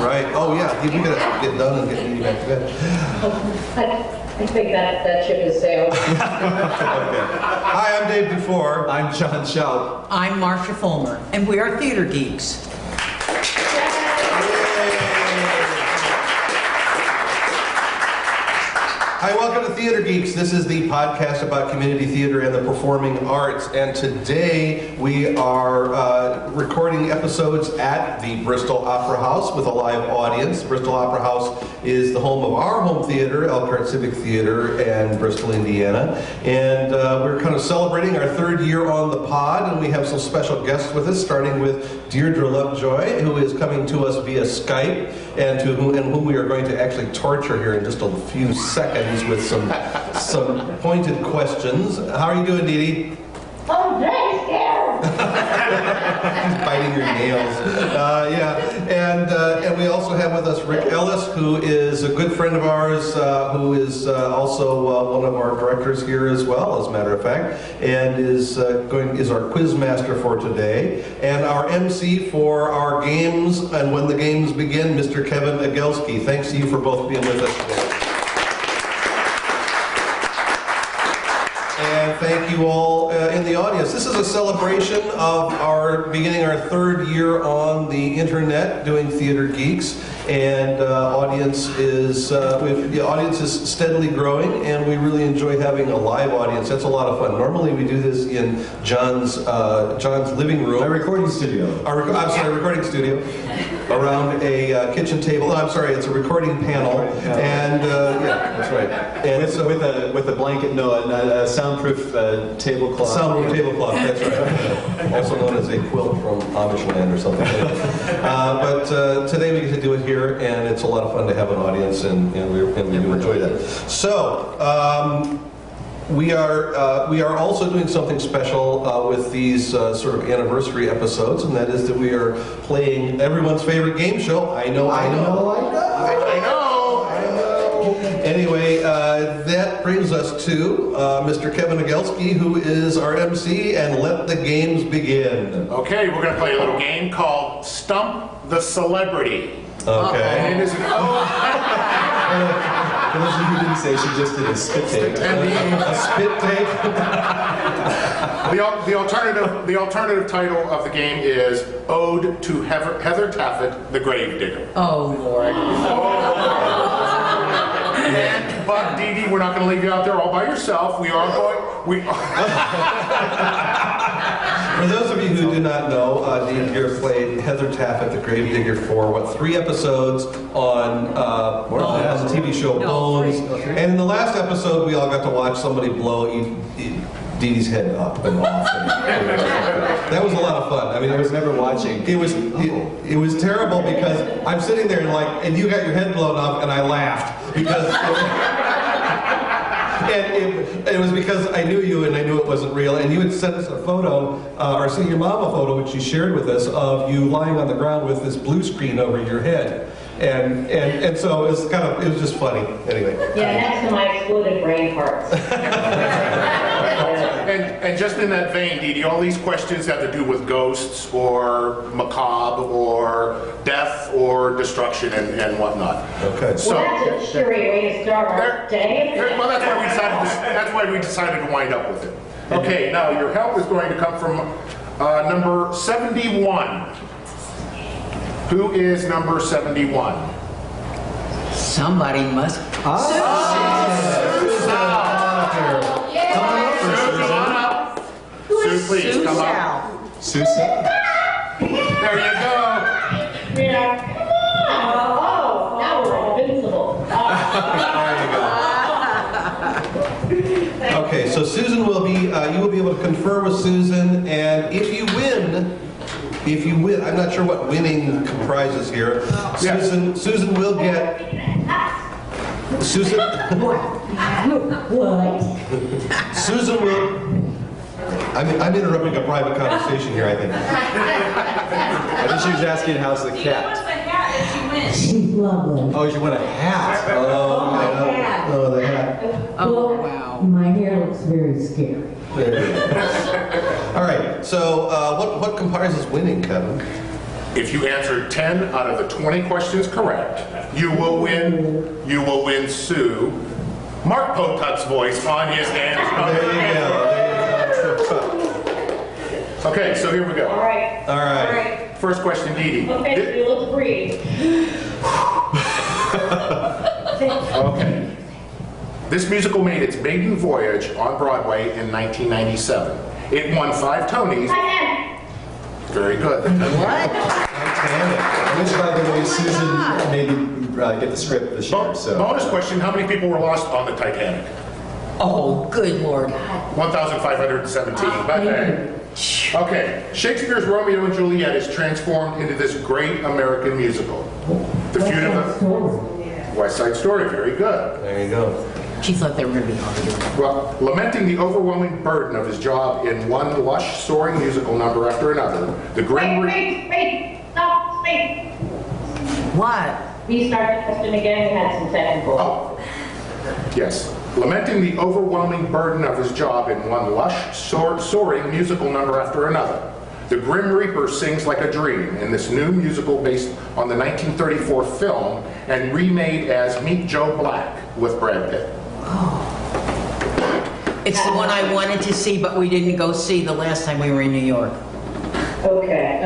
Right. Oh yeah. We gotta get done and get back to bed. I think that ship has sailed. Okay. Hi, I'm Dave Dufour. I'm John Shoup. I'm Marcia Fulmer, and we are Theatre Geeks. Hi, welcome to Theatre Geeks. This is the podcast about community theater and the performing arts. And today we are recording episodes at the Bristol Opera House with a live audience. Bristol Opera House is the home of our home theater, Elkhart Civic Theater, and Bristol, Indiana. And we're kind of celebrating our third year on the pod, and we have some special guests with us, starting with Deirdre Lovejoy, who is coming to us via Skype, and whom we are going to actually torture here in just a few seconds with some pointed questions. How are you doing, Dede? I'm very scared. Biting your nails. And we also have with us Rick Ellis, who is a good friend of ours, who is also one of our directors here as well, as a matter of fact, and is our quiz master for today, and our MC for our games and when the games begin, Mr. Kevin Egelsky. Thanks to you for both being with us today. And thank you all in the audience. This is a celebration of our beginning our third year on the internet doing Theatre Geeks, and the audience is steadily growing, and we really enjoy having a live audience. That's a lot of fun. Normally we do this in John's living room. My recording studio. Recording studio. Around a kitchen table. Oh, I'm sorry, it's a recording panel, and yeah, that's right. And with a blanket, a soundproof tablecloth. Soundproof tablecloth, that's right. Also known as a quilt from Amish land or something. But today we get to do it here, and it's a lot of fun to have an audience, and we do enjoy that. So. We are also doing something special with these sort of anniversary episodes, and that is that we are playing everyone's favorite game show. I know. Anyway, that brings us to Mr. Kevin Egelsky, who is our MC, and let the games begin. Okay, we're going to play a little game called Stump the Celebrity. Okay. And it is For those of you who didn't say, she just did a spit take. A spit take? The alternative title of the game is Ode to Heather Taffet, the Grave Digger. Oh, Lord. But Dede, we're not going to leave you out there all by yourself. For those of you who do not know, Dede here played Heather Taffet, the Grave Digger, for 3 episodes on the TV show Bones. And in the last episode, we all got to watch somebody blow Dede's head up and off. That was a lot of fun. I mean, I was never watching. It was terrible because I'm sitting there and you got your head blown up, and I laughed because. And it was because I knew you and I knew it wasn't real, and you had sent us a photo, or sent your mom a photo, which you shared with us, of you lying on the ground with this blue screen over your head. And so it was just funny. Anyway. Yeah, next to my exploded brain parts. And just in that vein, Dede, all these questions have to do with ghosts or macabre or death or destruction and whatnot. Okay. So, well, that's a cheery way to start our day. Well, that's why we decided to wind up with it. Okay, now your help is going to come from number 71. Who is number 71? Somebody must. Sue, please come up. Susan? There you go. Yeah. Oh, now we're invincible. There you go. Okay, so Susan will be, you will be able to confer with Susan, and if you win, I'm not sure what winning comprises here. Susan will get. Susan. What? Susan will. I'm interrupting a private conversation here, I think. I think she was asking how's the She wants cat. a hat if she wins. She's lovely. Oh, she won a hat. Oh, the hat. Oh, wow. My hair looks very scary. There you go. All right, so what comprises winning, Kevin? If you answer 10 out of the 20 questions correct, you will win Sue Mark Potuck's voice on his hands. There you go. Okay, so here we go. All right. All right. First question, Dede. Okay, so let's breathe. Okay. This musical made its maiden voyage on Broadway in 1997. It won 5 Tonys. Very good. What? Which, by the way, Susan made me get the script this year. So. Bonus question, how many people were lost on the Titanic? Oh, good Lord. 1,517. Okay, Shakespeare's Romeo and Juliet is transformed into this great American musical. The feud of the West Side Story, very good. There you go. She thought they were going to be arguing. Well, lamenting the overwhelming burden of his job in one lush, soaring musical number after another, the grim... Wait, stop, wait. What? Restart the question again, we had some technical. Oh, yes. Lamenting the overwhelming burden of his job in one lush, soaring musical number after another, the Grim Reaper sings like a dream in this new musical based on the 1934 film and remade as Meet Joe Black with Brad Pitt. It's the one I wanted to see, but we didn't go see the last time we were in New York. Okay,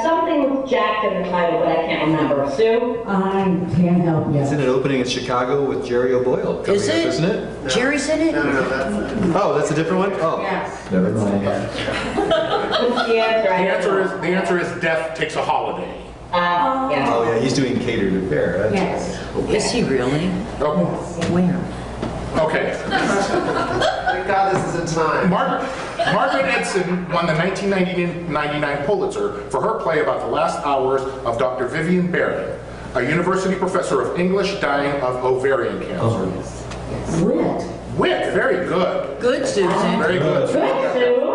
something with Jack in the title, but I can't remember. Sue? I can't help you. Isn't it opening in Chicago with Jerry O'Boyle coming Is up, it? isn't it? Jerry's in it? Oh, that's a different one? Oh, Yes. never mind. What's the answer? The answer is Death Takes a Holiday. Yeah. Oh, yeah, he's doing catered affair, right? Yes. Is he really? Oh, Where? okay. Thank God this is in time. Margaret Edson won the 1999 Pulitzer for her play about the last hours of Dr. Vivian Baring, a university professor of English dying of ovarian cancer. Wit. Wit, very good. Good, Susan. Very good. Good, Sue.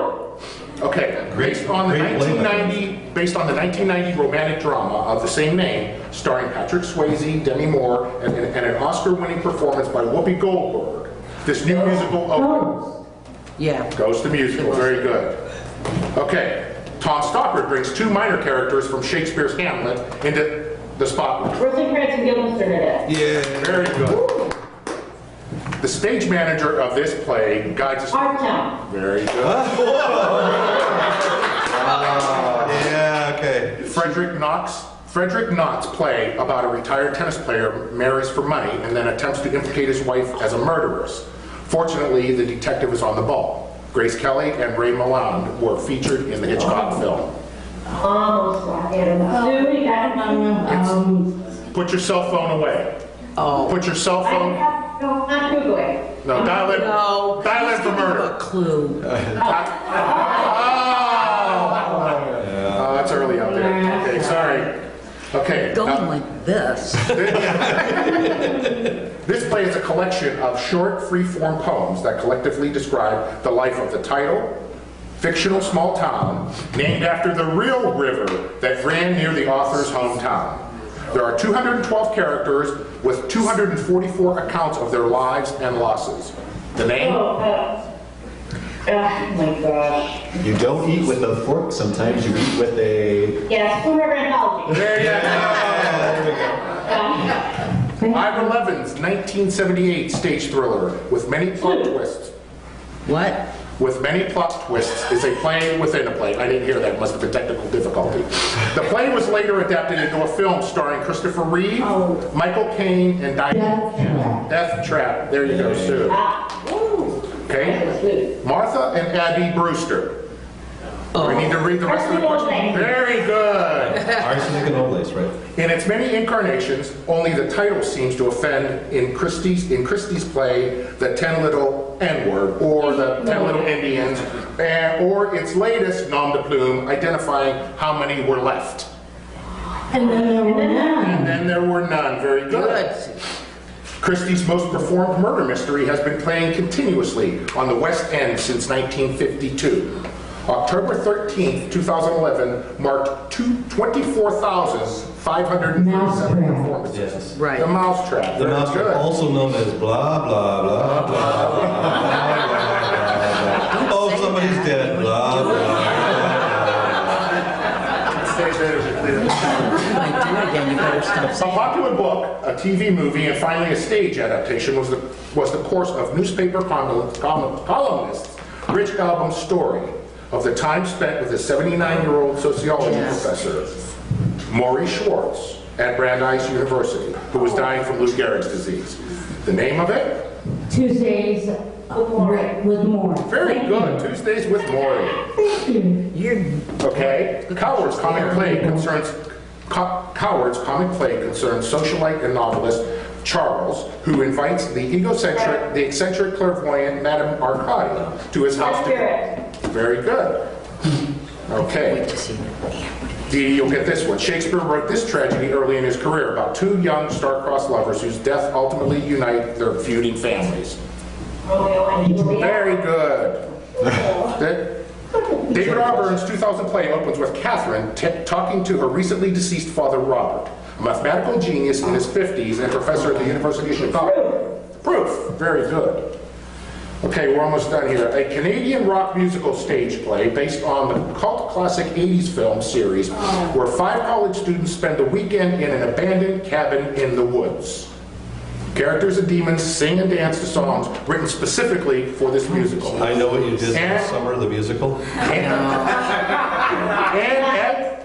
Okay, based on the 1990 romantic drama of the same name, starring Patrick Swayze, Demi Moore, and an Oscar-winning performance by Whoopi Goldberg, this new musical opens. Yeah. Goes to musical, very good. Okay, Tom Stoppard brings 2 minor characters from Shakespeare's Hamlet into the spotlight. Rosencrantz and Guildenstern. Yeah, very good. The stage manager of this play guides us. Artown. Very good. Yeah, okay. Frederick Knott's play about a retired tennis player marries for money and then attempts to implicate his wife as a murderess. Fortunately, the detective is on the ball. Grace Kelly and Ray Milland were featured in the Hitchcock film. Almost got it. Sue, you got it? Put your cell phone away. Oh. Put your cell phone. Not Googling. No, dial in. No. Dial in for A murder. clue. Oh, that's early out there. Okay, sorry. Okay. Going like this. This play is a collection of short, free-form poems that collectively describe the life of the title, fictional small town, named after the real river that ran near the author's hometown. There are 212 characters with 244 accounts of their lives and losses. The name? Oh my gosh. You don't eat with a fork, sometimes you eat with a... Yeah, Spoon River Anthology. There you go. Ira Levin's 1978 stage thriller with many plot twists. What? With many plot twists is a play within a play. I didn't hear that. It must have been technical difficulty. The play was later adapted into a film starring Christopher Reeve, Michael Caine, and Diane. Death Trap. There you go, Sue. Okay. Martha and Abby Brewster. We need to read the rest of the question. Very good. Arsenic and Olace, right? In its many incarnations, only the title seems to offend in Christie's play, The 10 Little N-Word, or The 10 Little Indians, or its latest nom de plume, identifying how many were left. And then there were none. And then there were none. Very good. Good. Christie's most performed murder mystery has been playing continuously on the West End since 1952. October 13th, 2011 marked 24,537 performances. Yes. Right. The Mousetrap. The Very mouse good. also known as blah, blah, blah, blah, blah. Oh, somebody's dead, blah, blah, blah. might do it again, you better stop A saying it. popular book, a TV movie, and finally a stage adaptation was the course of newspaper columnists' Rich Album's story of the time spent with a 79-year-old sociology professor, Maury Schwartz, at Brandeis University, who was dying from Lou Gehrig's disease. The name of it? Tuesdays with more. Very good. Tuesdays with Maury. Okay. Coward's comic play concerns socialite and novelist Charles, who invites the eccentric clairvoyant Madame Arcadi to his house. Very good. Okay. Dede, you'll get this one. Shakespeare wrote this tragedy early in his career about two young star-crossed lovers whose death ultimately unite their feuding families. Very good. David Auburn's 2000 play opens with Catherine talking to her recently deceased father, Robert, a mathematical genius in his 50s and professor at the University of Chicago. Proof. Very good. Okay, we're almost done here. A Canadian rock musical stage play based on the cult classic 80s film series where 5 college students spend the weekend in an abandoned cabin in the woods. Characters and demons sing and dance to songs written specifically for this musical. I Know What You Did Last Summer, the musical. And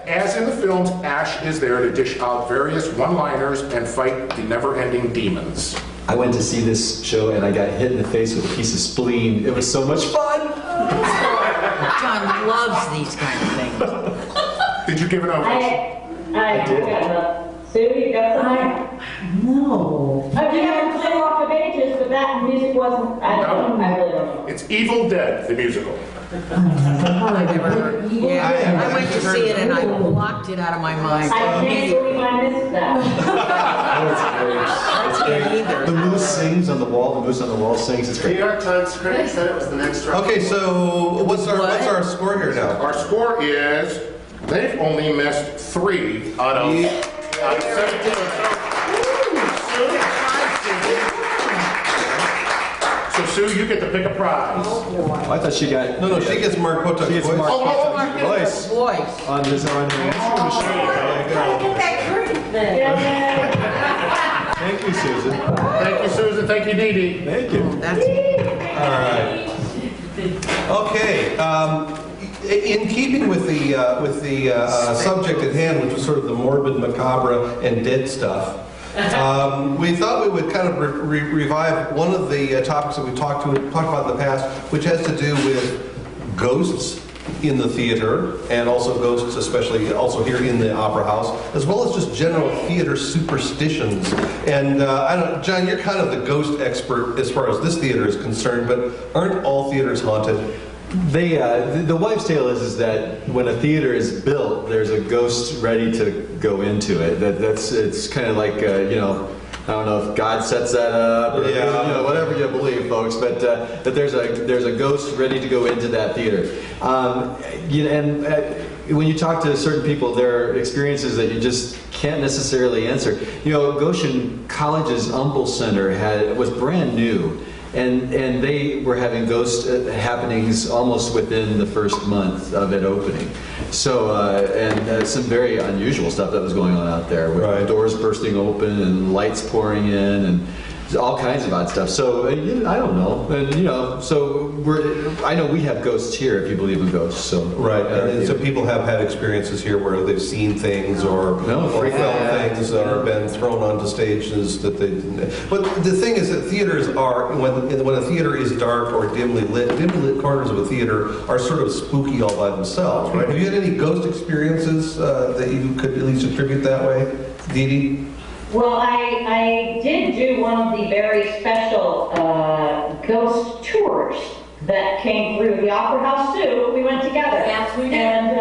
as in the films, Ash is there to dish out various one-liners and fight the never-ending demons. I went to see this show and I got hit in the face with a piece of spleen. It was so much fun! John loves these kind of things. Did you give it over? I did. Sue, you got something? No. I haven't played off the pages, but that music wasn't, I really don't know. It's Evil Dead, the musical. I've never heard. Yeah, I went to see it and I blocked it out of my mind. I can't believe I missed that. It's great. Either. The moose sings on the wall. The moose on the wall sings. It's New great. York Times critic said it was the next round. Okay, so what's our score here now? Our score is, they've only missed 3 out of 17. So Sue, you get to pick a prize. I thought she got... No, she gets Mark Potuck's She gets voice. Mark Potuck's Voice. voice on her answering machine. There you go. Thank you, Susan. Thank you, Susan. Thank you, Dede. Thank you. That's All right. Okay. In keeping with the subject at hand, which was sort of the morbid, macabre, and dead stuff, we thought we would kind of revive one of the topics that we talked about in the past, which has to do with ghosts in the theater, and also ghosts, especially also here in the Opera House, as well as just general theater superstitions. And I don't, John, you're kind of the ghost expert as far as this theater is concerned, but aren't all theaters haunted? The wives' tale is that when a theater is built, there's a ghost ready to go into it. It's kind of like I don't know if God sets that up or whatever you believe, folks, but that there's a ghost ready to go into that theater. When you talk to certain people, there are experiences that you just can't necessarily answer. Goshen College's Humble Center was brand new. And they were having ghost happenings almost within the first month of it opening. So, some very unusual stuff that was going on out there, with doors bursting open and lights pouring in and all kinds of odd stuff. So, I don't know. And, so I know we have ghosts here if you believe in ghosts. So Right, and so people have had experiences here where they've seen things or felt things or been thrown onto stages that they didn't. But the thing is that theaters are, when a theater is dark or dimly lit corners of a theater are sort of spooky all by themselves, right? Have you had any ghost experiences that you could at least attribute that way, Dede? Well, I did do one of the very special ghost tours that came through the Opera House too. We went together. Yes, we did. And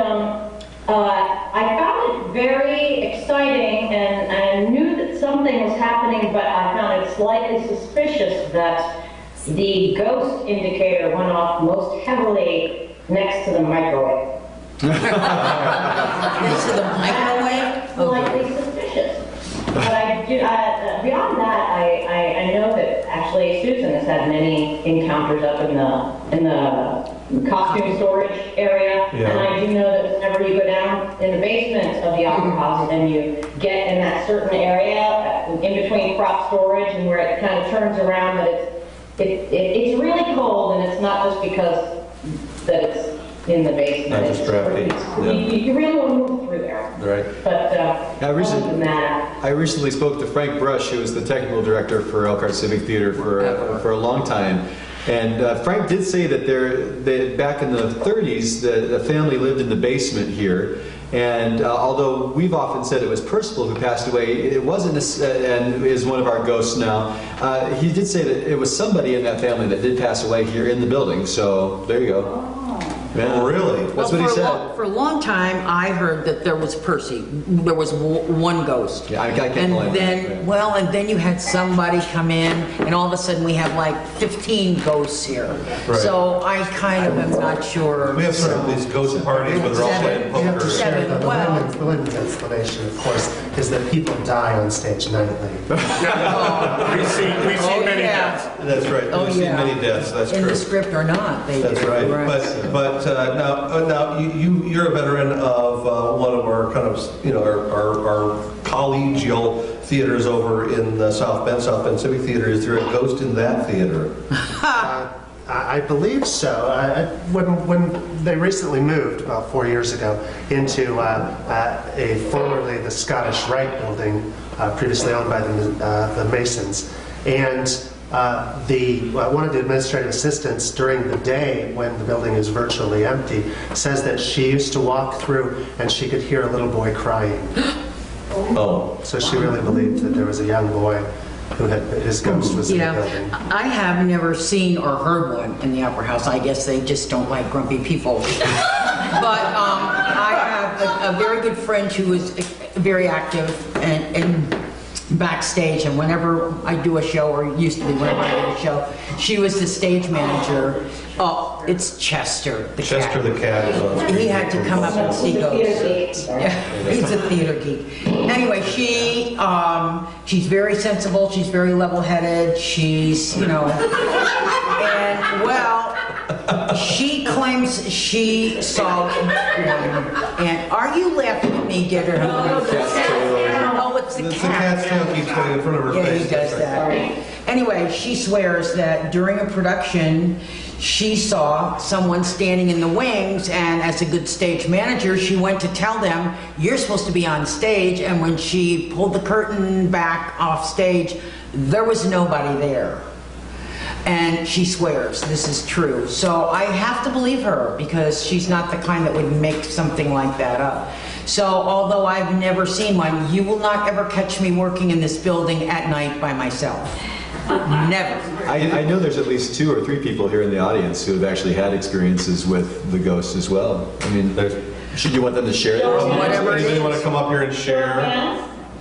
I found it very exciting, and I knew that something was happening, but I found it slightly suspicious that the ghost indicator went off most heavily next to the microwave. next to the microwave? Slightly suspicious. But I do, beyond that, I know that actually Susan has had many encounters up in the costume storage area. Yeah. And I do know that whenever you go down in the basement of the Opera House and you get in that certain area in between prop storage and where it kind of turns around, that it's really cold, and it's not just because that it's in the basement. Not just drafty. You really want to move through there. Right. But I other than that, I recently spoke to Frank Brush, who was the technical director for Elkhart Civic Theater for a long time. And Frank did say that back in the 30s, the family lived in the basement here. And although we've often said it was Percival who passed away, it wasn't, and is one of our ghosts now. He did say that it was somebody in that family that did pass away here in the building. So there you go. Yeah. Really? That's what he said. For a long time, I heard that there was Percy. There was one ghost. Yeah, I can't blame him. And then you had somebody come in, and all of a sudden we have like 15 ghosts here. Right. So I kind of am not sure. We have sort of these ghost parties where they're all playing You have to poker. share Seven, the well- layman's explanation, of course, is that people die on stage nightly. We've seen many yeah. deaths. That's right. Oh, We've seen yeah. many deaths. That's In true. the script or not, they That's do. right. But now you're a veteran of one of our kind of our collegial theaters over in South Bend Civic Theater. Is there a ghost in that theater? I believe so. When they recently moved about 4 years ago into formerly the Scottish Rite building, previously owned by the Masons, and one of the administrative assistants during the day when the building is virtually empty says that she used to walk through and she could hear a little boy crying. Oh. So she really believed that there was a young boy who had his ghost was in the Yeah, building. I have never seen or heard one in the Opera House. I guess they just don't like grumpy people. But I have a very good friend who is very active and backstage, and whenever I do a show, or used to be whenever I did a show, she was the stage manager. Oh, it's Chester the Chester cat. the cat is on screen. He had to come up and see ghosts. Yeah, he's a theater geek. Anyway, she's very sensible. She's very level-headed. She's, and well, she claims she saw one. And are you laughing at me, Deirdre? Oh, it's the cat. It's the cat's tail keeps going in front of her Yeah, face. he does that. Anyway, she swears that during a production, she saw someone standing in the wings, and as a good stage manager, she went to tell them, you're supposed to be on stage, and when she pulled the curtain back off stage, there was nobody there. And she swears this is true. So I have to believe her, because she's not the kind that would make something like that up. So although I've never seen one, you will not ever catch me working in this building at night by myself. Never. I know there's at least 2 or 3 people here in the audience who have actually had experiences with the ghosts as well. I mean, should you want them to share their Sure. experience? Whatever it Anybody is. want to come up here and share?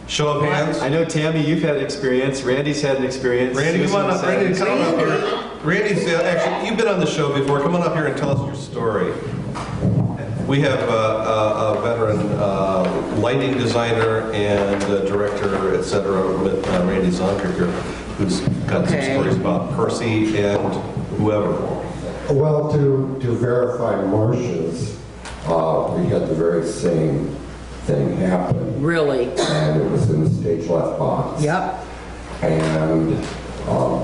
Show of hands. I know, Tammy, you've had an experience. Randy's had an experience. Randy, come on up. Susan's had Randy, an come on up here. Randy's actually, you've been on the show before. Come on up here and tell us your story. We have a veteran lighting designer and director, etc., Randy Zonker here, who's got some stories about Percy and whoever. Well, to verify Marcia's, we had the very same thing happen. Really? And it was in the stage left box. Yep. And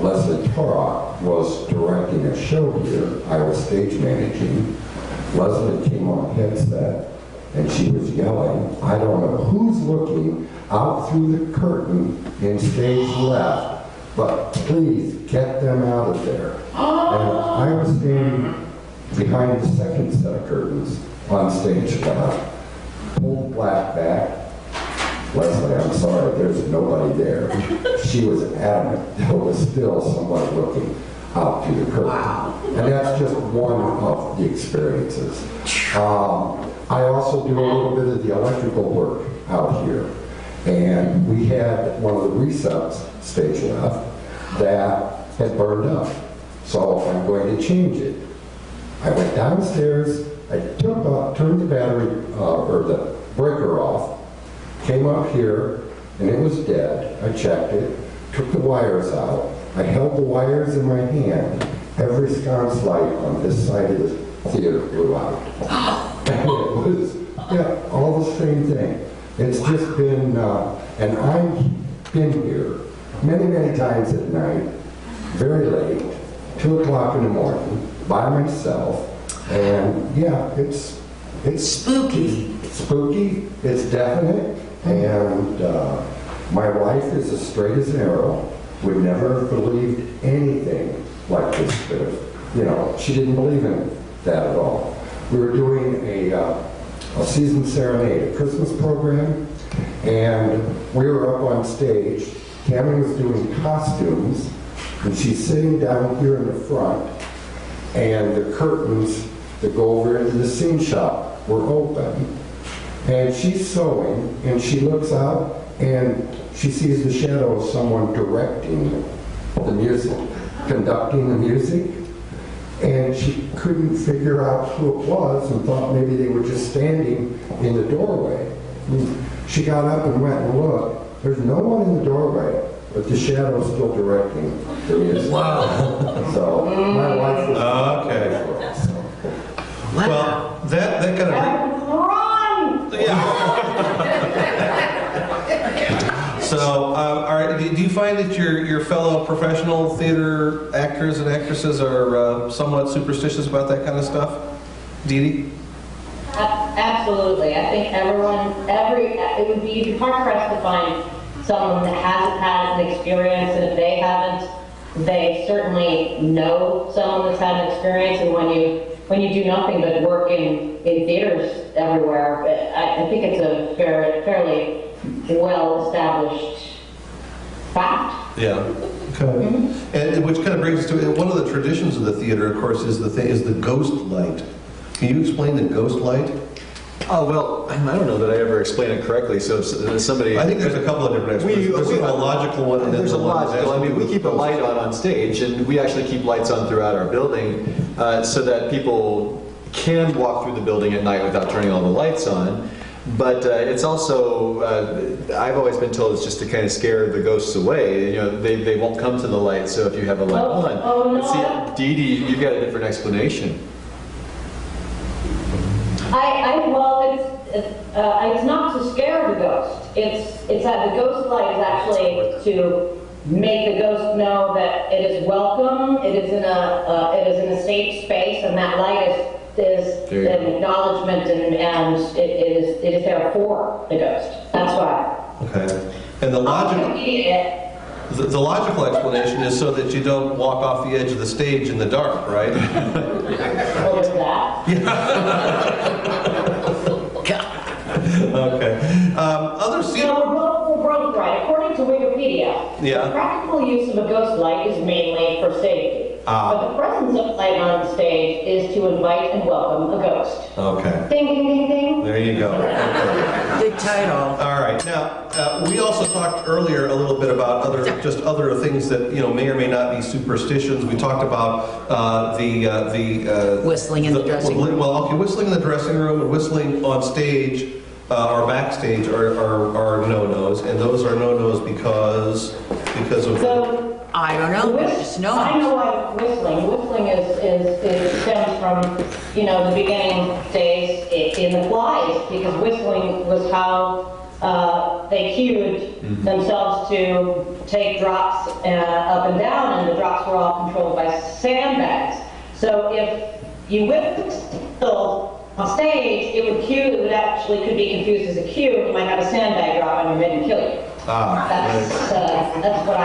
Leslie Turok was directing a show here. I was stage managing. Leslie came on headset and she was yelling, I don't know who's looking out through the curtain in stage left, but please get them out of there. And I was standing behind the second set of curtains on stage left, pulled black back. Leslie, I'm sorry, there's nobody there. She was adamant there was still somebody looking out to the curtain. Wow. And that's just one of the experiences. I also do a little bit of the electrical work out here. And we had one of the resets, stage left, that had burned up. So I'm going to change it. I went downstairs, I turned the battery, or the breaker off, came up here, and it was dead. I checked it, took the wires out. I held the wires in my hand. Every sconce light on this side of theater blew out. And it was, all the same thing. It's just been, and I've been here many, many times at night, very late, 2 o'clock in the morning, by myself, and it's Spooky. spooky, it's definite, and my wife is as straight as an arrow, would never have believed anything like this, but, she didn't believe in that at all. We were doing a season serenade, a Christmas program, and we were up on stage. Tammy was doing costumes, and she's sitting down here in the front, and the curtains that go over into the scene shop were open, and she's sewing, and she looks out, and she sees the shadow of someone directing the music, conducting the music, and she couldn't figure out who it was and thought maybe they were just standing in the doorway. She got up and went and looked. There's no one in the doorway, but the shadow's still directing the music. Wow. So my wife was Okay. Well, that kind of... Run! So, all right, do you find that your fellow professional theater actors and actresses are somewhat superstitious about that kind of stuff? Dede? Absolutely. I think it would be hard-pressed to find someone that hasn't had an experience, and if they haven't, they certainly know someone that's had an experience, and when you do nothing but work in theaters everywhere, I think it's a fairly well-established fact. Yeah. Okay. And which kind of brings us to one of the traditions of the theater, of course, is the ghost light. Can you explain the ghost light? Oh, well, I don't know that I ever explained it correctly, so if somebody... I think there's a couple of different explanations. There's a logical one and then there's a logical. I mean, we keep a light on stage, and we actually keep lights on throughout our building so that people can walk through the building at night without turning all the lights on. But it's also, I've always been told it's just to kind of scare the ghosts away. They won't come to the light, so if you have a light on. No. See, Dede, you got a different explanation. It's not to scare the ghost. It's that the ghost light is actually to make the ghost know that it is welcome. It is in a safe space, and that light is an acknowledgement, and it is there for the ghost. That's why. Okay. And the logical explanation is so that you don't walk off the edge of the stage in the dark, right? Well, there's that. Okay. Other we're both right. According to Wikipedia, Yeah. the practical use of a ghost light is mainly for safety. But the presence of light on the stage is to invite and welcome a ghost. Okay. Ding, ding, ding, ding. There you go. Okay. Good title. All right. Now, we also talked earlier a little bit about other things that may or may not be superstitions. We talked about the Whistling in the dressing room. Well, okay, whistling in the dressing room and whistling on stage or backstage are no-nos, and those are no-nos because of. So, I don't know. Just know. I know why whistling. Whistling stems from the beginning days in the flies, because whistling was how they cued themselves to take drops up and down, and the drops were all controlled by sandbags. So if you whistle on stage, it would actually could be confused as a cue. You might have a sandbag drop on your head and kill you. That's what I.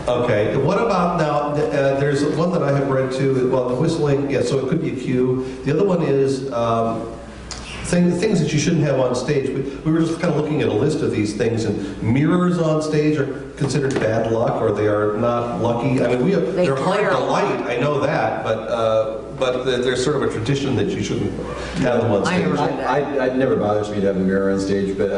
Okay. What about now? There's one that I have read too. Well, the whistling. Yeah. So it could be a cue. The other one is things that you shouldn't have on stage. We were just kind of looking at a list of these things, and mirrors on stage are considered bad luck, or they are not lucky. I mean, they're hard to light. I know that, but there's sort of a tradition that you shouldn't have them on stage. It never bothers me to have a mirror on stage, but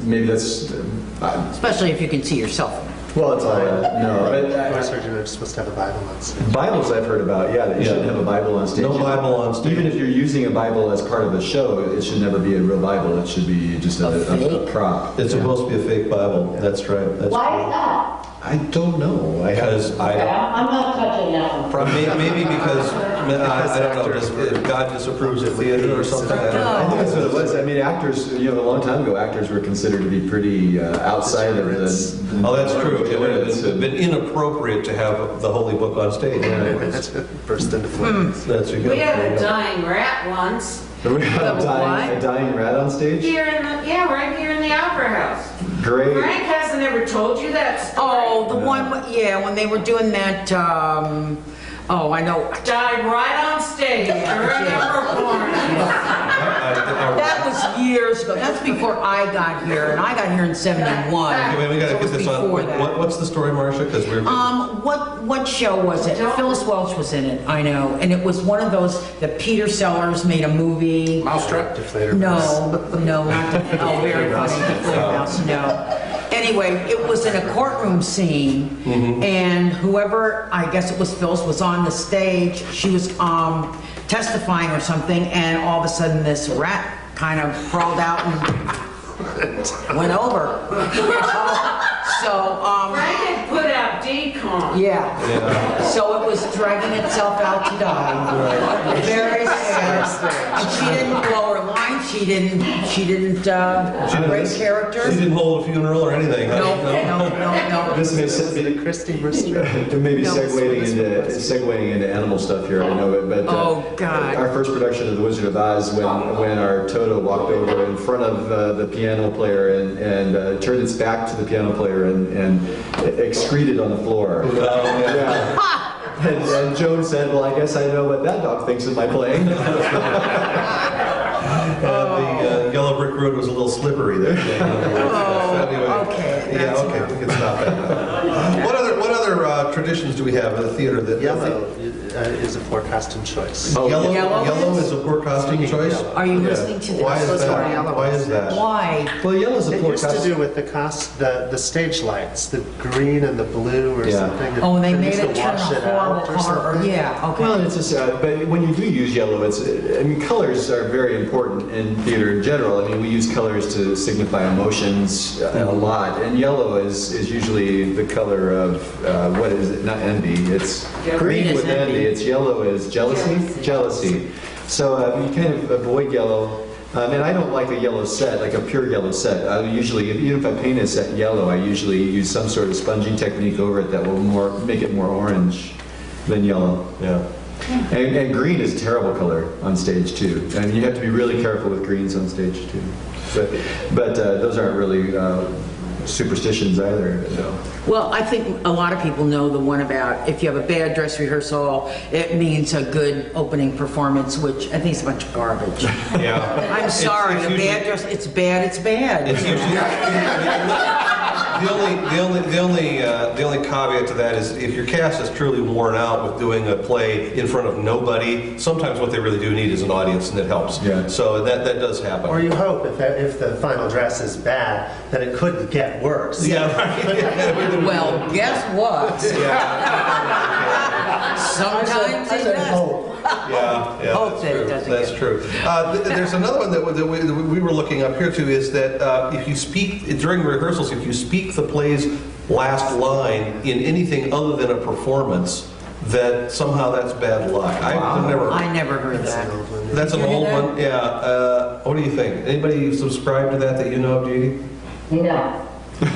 maybe that's... Especially if you can see yourself. Well, it's all right. No. I heard you're supposed to have a Bible on stage. Bibles I've heard about, that you shouldn't have a Bible on stage. No Bible on stage. Even if you're using a Bible as part of the show, it should never be a real Bible. It should be just a prop. It's supposed to be a fake Bible. That's right. Why is that? I don't know. Because I'm not touching that one. maybe because I don't know. If God disapproves of theater or something. I think that's what it was. I mean, actors. A long time ago, actors were considered to be pretty outside of the. Oh, that's true. It would It's have been inappropriate to have the Holy Book on stage. Burst into flames. That's a good. We had a dying rat once. We had a dying rat on stage. Here in the, right here in the Opera House. Great. Frank hasn't ever told you that story. Oh, the one, when they were doing that, I know. Died right on stage during a performance. That was years ago. That's before I got here, and I got here in '71. Okay, we got to So it get was this on. before that. What's the story, Marcia? Because we're. What show was it? Phyllis Welch was in it, I know, and it was one of those that Peter Sellers made a movie. Mousetrap? Deflator. No, not Deflator. Oh, very funny. Deflator Mouse. No. Anyway, it was in a courtroom scene, and whoever, I guess it was Phyllis, was on the stage. She was testifying or something, and all of a sudden this rat kind of crawled out and went over. Frank had put out decon. Yeah. So it was dragging itself out to die. Very sad. And she didn't blow her line. She didn't break character. She didn't hold a funeral or anything. No. This may maybe segueing into animal stuff here. I know it, but God. Our first production of The Wizard of Oz, when our Toto walked over in front of the piano player and turned its back to the piano player and excreted on the floor. And Joan said, "Well, I guess I know what that dog thinks of my playing." The yellow brick road was a little slippery there. Okay. Yeah, okay, we can stop that now. What other traditions do we have in the theater that Yellow is a poor costume choice. Yellow is a poor costume choice? Are you listening to this? Why is that? Why is that? Why? Well, yellow is a It poor used to costume. do with the stage lights, the green and the blue or something. Oh, and they made used to it turn a wash horrible out or color. something. Yeah, okay. Well, it's just, but when you do use yellow, colors are very important in theater in general. I mean, we use colors to signify emotions a lot, and yellow is usually the color of, what is it, not envy, it's green is with envy, it's yellow is jealousy. So you kind of avoid yellow. And I don't like a yellow set, like a pure yellow set. I usually, even if I paint a set yellow, I usually use some sort of sponging technique over it that will make it more orange than yellow. Yeah. And green is a terrible color on stage too. And you have to be really careful with greens on stage too. But those aren't really superstitions either. So. Well, I think a lot of people know the one about if you have a bad dress rehearsal, it means a good opening performance, which I think is a bunch of garbage. Yeah. I'm sorry, It's a usually- bad dress, it's bad, it's bad. It's usually the only caveat to that is if your cast is truly worn out with doing a play in front of nobody, sometimes what they really do need is an audience, and it helps. Yeah. So that does happen. Or you hope if the final dress is bad, that it couldn't get worse. Yeah, right. Well, guess what? Sometimes it does. Yeah, Hope that it doesn't that's get- true. There's another one that we were looking up here too, is that if you speak, during rehearsals, if you speak the play's last line in anything other than a performance, that somehow that's bad luck. I've never. I never heard that. That's an Did you old hear that? one, yeah. What do you think? Anybody subscribe to that you know of, Dede? No. Okay,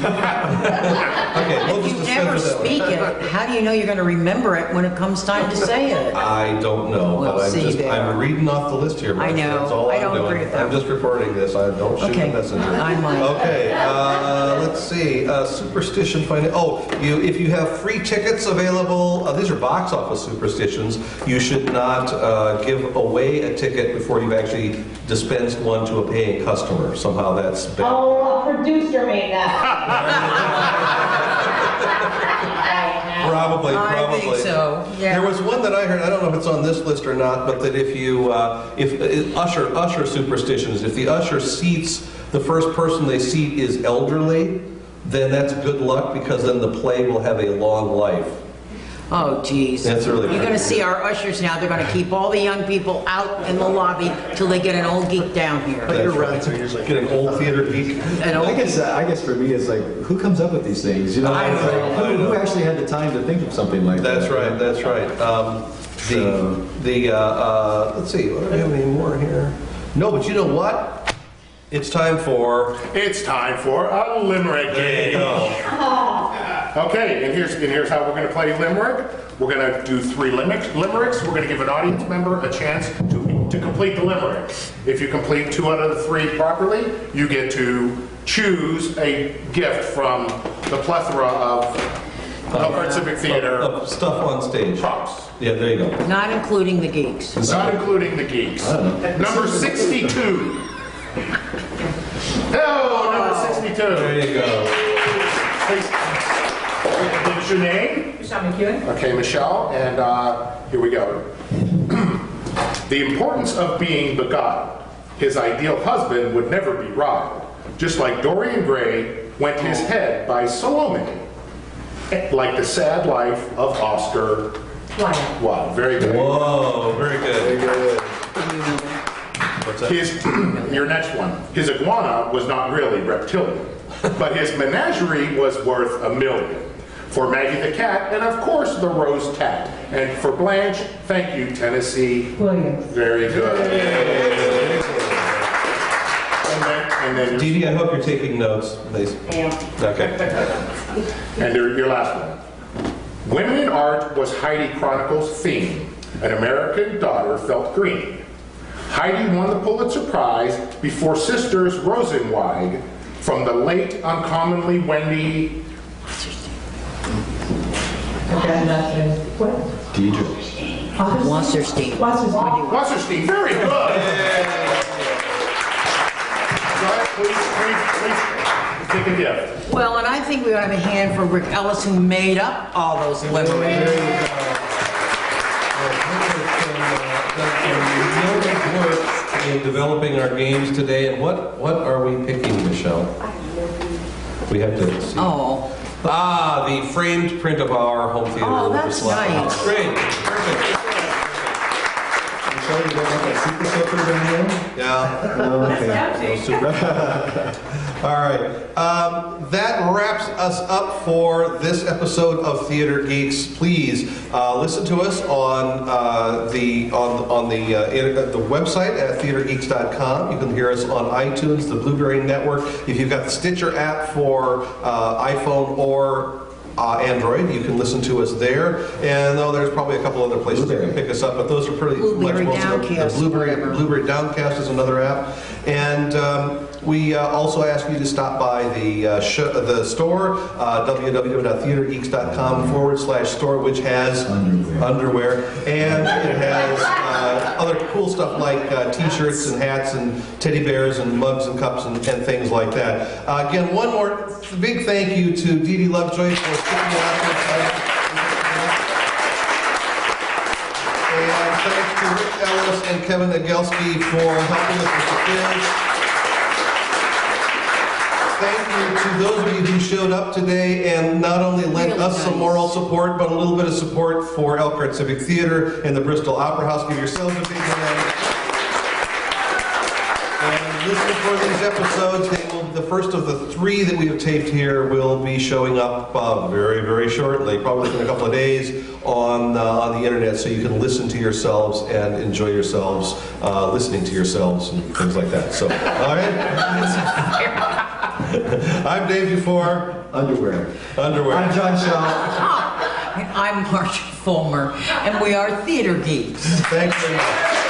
we'll If just you dispense never with that one. speak it, how do you know you're going to remember it when it comes time to say it? I don't know, Well, but see there. I'm reading off the list here. Marcia. know. That's all I I'm don't doing. agree with that I'm just reporting this. I don't shoot Okay. the messenger. I might. Okay, let's see. Superstition finding. If you have free tickets available, these are box office superstitions. You should not give away a ticket before you've actually dispensed one to a paying customer. Somehow that's bad. Oh, a producer made that. Probably. I think so, yeah. There was one that I heard, I don't know if it's on this list or not, but that if you, usher superstitions, if the usher seats, the first person they seat is elderly, then that's good luck because then the play will have a long life. Oh, geez. That's really You're going to pretty. see our ushers now. They're going to keep all the young people out in the lobby till they get an old geek down here. But your That's right. rights are usually Get an old theater geek. An old I guess for me, it's like, who comes up with these things? You know, I it's know, like, I know. who actually had the time to think of something like that? That's right. That's right. Let's see. What do we have any more here? No, but you know what? It's time for. It's time for a limerick There you game. go. Okay, and here's how we're going to play limerick. We're going to do 3 limericks. We're going to give an audience member a chance to complete the limerick. If you complete 2 out of the 3 properly, you get to choose a gift from the plethora of Elkhart Civic Theater Of stuff on stage. props. Yeah, there you go. Not including the geeks. Not including the geeks. I don't know. Number 62. Oh, number 62. There you go. Please. What's your name? Michelle McEwen. Okay, Michelle, and here we go. The importance of being beguiled. His ideal husband would never be robbed. Just like Dorian Gray went his head by Salome. Like the sad life of Oscar Wilde. Wilde. Very good. Whoa, very good. What's that? Your next one. His iguana was not really reptilian, but his menagerie was worth $1 million. For Maggie the cat, and of course the rose tat. And for Blanche, thank you, Tennessee. Williams. Very good. And then Dede, I hope you're taking notes, please. Okay. and your last one. Women in art was Heidi Chronicles' theme. An American daughter felt green. Heidi won the Pulitzer Prize before sisters Rosenweig from the late uncommonly Wendy. What? Deirdre. Wasserstein. Wasserstein, very good. Please take a gift. Well, and I think we ought to have a hand for Rick Ellis, who made up all those limericks. In developing our games today, and what are we picking, Michelle? We have to see. Oh, The framed print of our home theater. Oh, that's Bristol Opera nice. House. Great, perfect. Michelle, you don't want that super soaker down there? Yeah. Okay. All right. That wraps us up for this episode of Theatre Geeks. Please listen to us on the website at theatregeeks.com. You can hear us on iTunes, the Blueberry Network. If you've got the Stitcher app for iPhone or Android, you can listen to us there. And though there's probably a couple other places you can pick us up, but those are pretty Blueberry much most of them. Downcast, The whatever. Blueberry Downcast is another app. And we also ask you to stop by the store, www.theatregeeks.com/store, which has underwear, and it has other cool stuff like t-shirts and hats and teddy bears and mugs and cups and things like that. Again, one more big thank you to Dede Lovejoy for sticking it out there. And thanks to Rick Ellis and Kevin Egelsky for helping us with the kids. Thank you to those of you who showed up today and not only lent Really us some nice. moral support, but a little bit of support for Elkhart Civic Theater and the Bristol Opera House. Give yourselves a big hand. And listen for these episodes. The first of the 3 that we have taped here will be showing up very, very shortly, probably in a couple of days on the internet, so you can listen to yourselves and enjoy yourselves listening to yourselves and things like that. So, all right. I'm Dave Dufour. Underwear. I'm John Shoup. I'm Marcia Fulmer, and we are Theatre Geeks. Thanks very much.